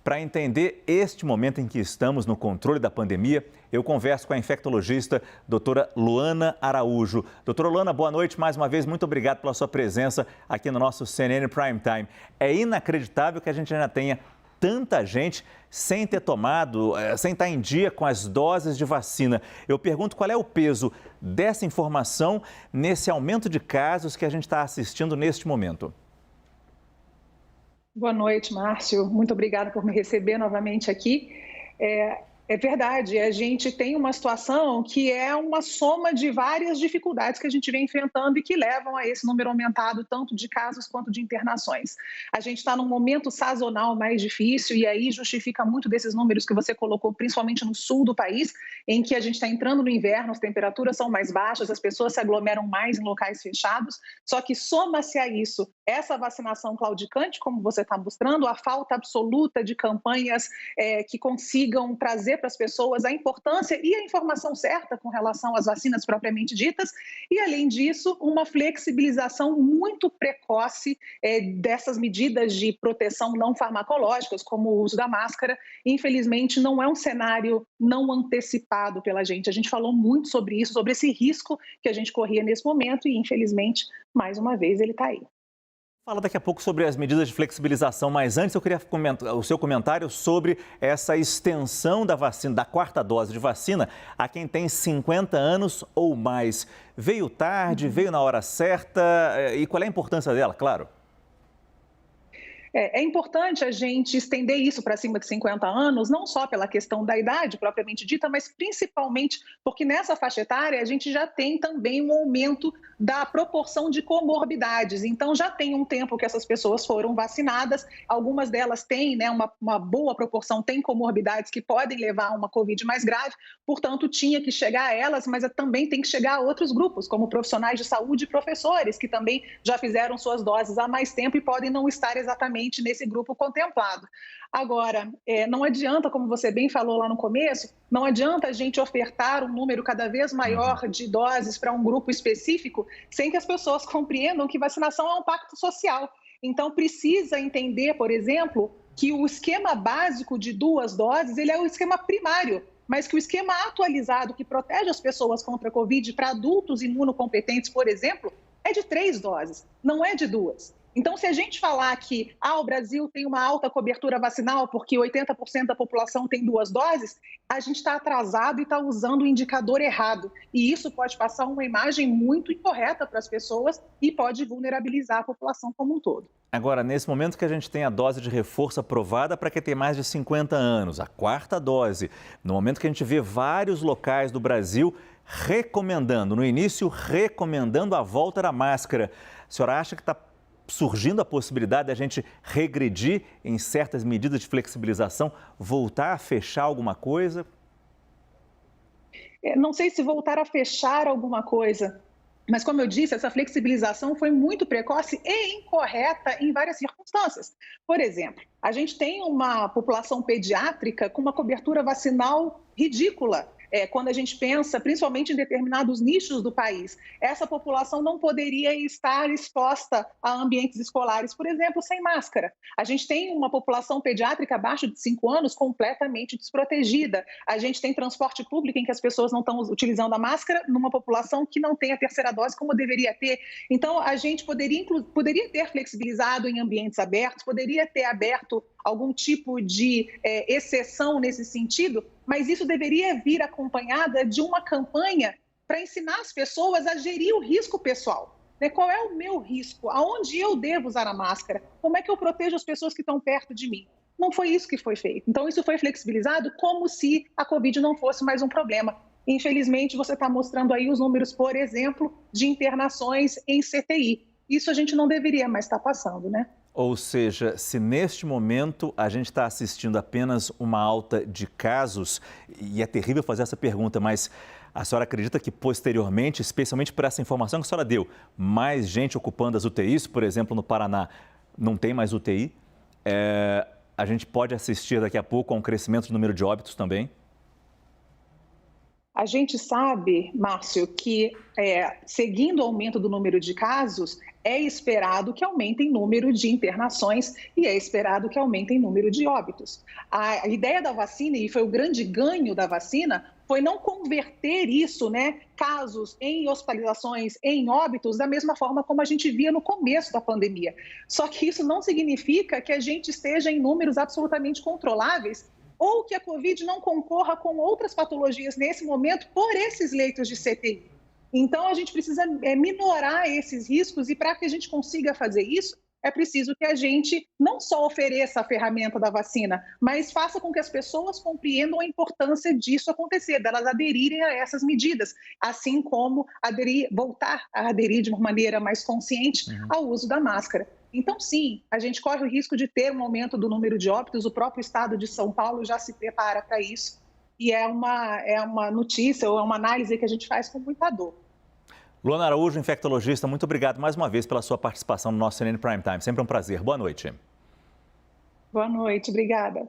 Para entender este momento em que estamos no controle da pandemia, eu converso com a infectologista doutora Luana Araújo. Doutora Luana, boa noite mais uma vez. Muito obrigado pela sua presença aqui no nosso CNN Prime Time. É inacreditável que a gente ainda tenha tanta gente sem ter tomado, sem estar em dia com as doses de vacina. Eu pergunto qual é o peso dessa informação nesse aumento de casos que a gente está assistindo neste momento. Boa noite, Márcio. Muito obrigada por me receber novamente aqui. É verdade, a gente tem uma situação que é uma soma de várias dificuldades que a gente vem enfrentando e que levam a esse número aumentado, tanto de casos quanto de internações. A gente está num momento sazonal mais difícil e aí justifica muito desses números que você colocou, principalmente no sul do país, em que a gente está entrando no inverno, as temperaturas são mais baixas, as pessoas se aglomeram mais em locais fechados, só que soma-se a isso essa vacinação claudicante, como você está mostrando, a falta absoluta de campanhas que consigam trazer para as pessoas a importância e a informação certa com relação às vacinas propriamente ditas e, além disso, uma flexibilização muito precoce dessas medidas de proteção não farmacológicas, como o uso da máscara. Infelizmente, não é um cenário não antecipado pela gente. A gente falou muito sobre isso, sobre esse risco que a gente corria nesse momento e, infelizmente, mais uma vez, ele está aí. Fala daqui a pouco sobre as medidas de flexibilização, mas antes eu queria o seu comentário sobre essa extensão da vacina, da quarta dose de vacina, a quem tem 50 anos ou mais. Veio tarde, veio na hora certa e qual é a importância dela, claro? É importante a gente estender isso para cima de 50 anos, não só pela questão da idade propriamente dita, mas principalmente porque nessa faixa etária a gente já tem também um aumento da proporção de comorbidades. Então, já tem um tempo que essas pessoas foram vacinadas, algumas delas têm, uma boa proporção, têm comorbidades que podem levar a uma Covid mais grave, portanto, tinha que chegar a elas, mas também tem que chegar a outros grupos, como profissionais de saúde e professores, que também já fizeram suas doses há mais tempo e podem não estar exatamente nesse grupo contemplado. Agora, não adianta, como você bem falou lá no começo, não adianta a gente ofertar um número cada vez maior de doses para um grupo específico sem que as pessoas compreendam que vacinação é um pacto social. Então, precisa entender, por exemplo, que o esquema básico de 2 doses, ele é o esquema primário, mas que o esquema atualizado que protege as pessoas contra a Covid para adultos imunocompetentes, por exemplo, é de 3 doses, não é de 2. Então, se a gente falar que o Brasil tem uma alta cobertura vacinal porque 80% da população tem 2 doses, a gente está atrasado e está usando o indicador errado. E isso pode passar uma imagem muito incorreta para as pessoas e pode vulnerabilizar a população como um todo. Agora, nesse momento que a gente tem a dose de reforço aprovada para quem tem mais de 50 anos, a quarta dose, no momento que a gente vê vários locais do Brasil recomendando, no início recomendando a volta da máscara, a senhora acha que está surgindo a possibilidade de a gente regredir em certas medidas de flexibilização, voltar a fechar alguma coisa? Não sei se voltar a fechar alguma coisa, mas como eu disse, essa flexibilização foi muito precoce e incorreta em várias circunstâncias. Por exemplo, a gente tem uma população pediátrica com uma cobertura vacinal ridícula. Quando a gente pensa, principalmente em determinados nichos do país, essa população não poderia estar exposta a ambientes escolares, por exemplo, sem máscara. A gente tem uma população pediátrica abaixo de 5 anos completamente desprotegida. A gente tem transporte público em que as pessoas não estão utilizando a máscara numa população que não tem a terceira dose como deveria ter. Então, a gente poderia ter flexibilizado em ambientes abertos, poderia ter aberto algum tipo de exceção nesse sentido, mas isso deveria vir acompanhada de uma campanha para ensinar as pessoas a gerir o risco pessoal. Qual é o meu risco? Aonde eu devo usar a máscara? Como é que eu protejo as pessoas que estão perto de mim? Não foi isso que foi feito. Então, isso foi flexibilizado como se a Covid não fosse mais um problema. Infelizmente, você está mostrando aí os números, por exemplo, de internações em CTI. Isso a gente não deveria mais estar passando, né? Ou seja, se neste momento a gente está assistindo apenas uma alta de casos, e é terrível fazer essa pergunta, mas a senhora acredita que posteriormente, especialmente por essa informação que a senhora deu, mais gente ocupando as UTIs, por exemplo, no Paraná, não tem mais UTI, a gente pode assistir daqui a pouco a um crescimento do número de óbitos também? A gente sabe, Márcio, que seguindo o aumento do número de casos, é esperado que aumente o número de internações e é esperado que aumente o número de óbitos. A ideia da vacina, e foi o grande ganho da vacina, foi não converter isso, né, casos em hospitalizações, em óbitos, da mesma forma como a gente via no começo da pandemia. Só que isso não significa que a gente esteja em números absolutamente controláveis ou que a Covid não concorra com outras patologias nesse momento por esses leitos de CTI. Então, a gente precisa minorar esses riscos e para que a gente consiga fazer isso, é preciso que a gente não só ofereça a ferramenta da vacina, mas faça com que as pessoas compreendam a importância disso acontecer, delas aderirem a essas medidas, assim como voltar a aderir de uma maneira mais consciente ao uso da máscara. Então, sim, a gente corre o risco de ter um aumento do número de óbitos, o próprio estado de São Paulo já se prepara para isso, e é uma notícia ou é uma análise que a gente faz com muita dor. Luana Araújo, infectologista, muito obrigado mais uma vez pela sua participação no nosso CNN Prime Time. Sempre um prazer. Boa noite. Boa noite, obrigada.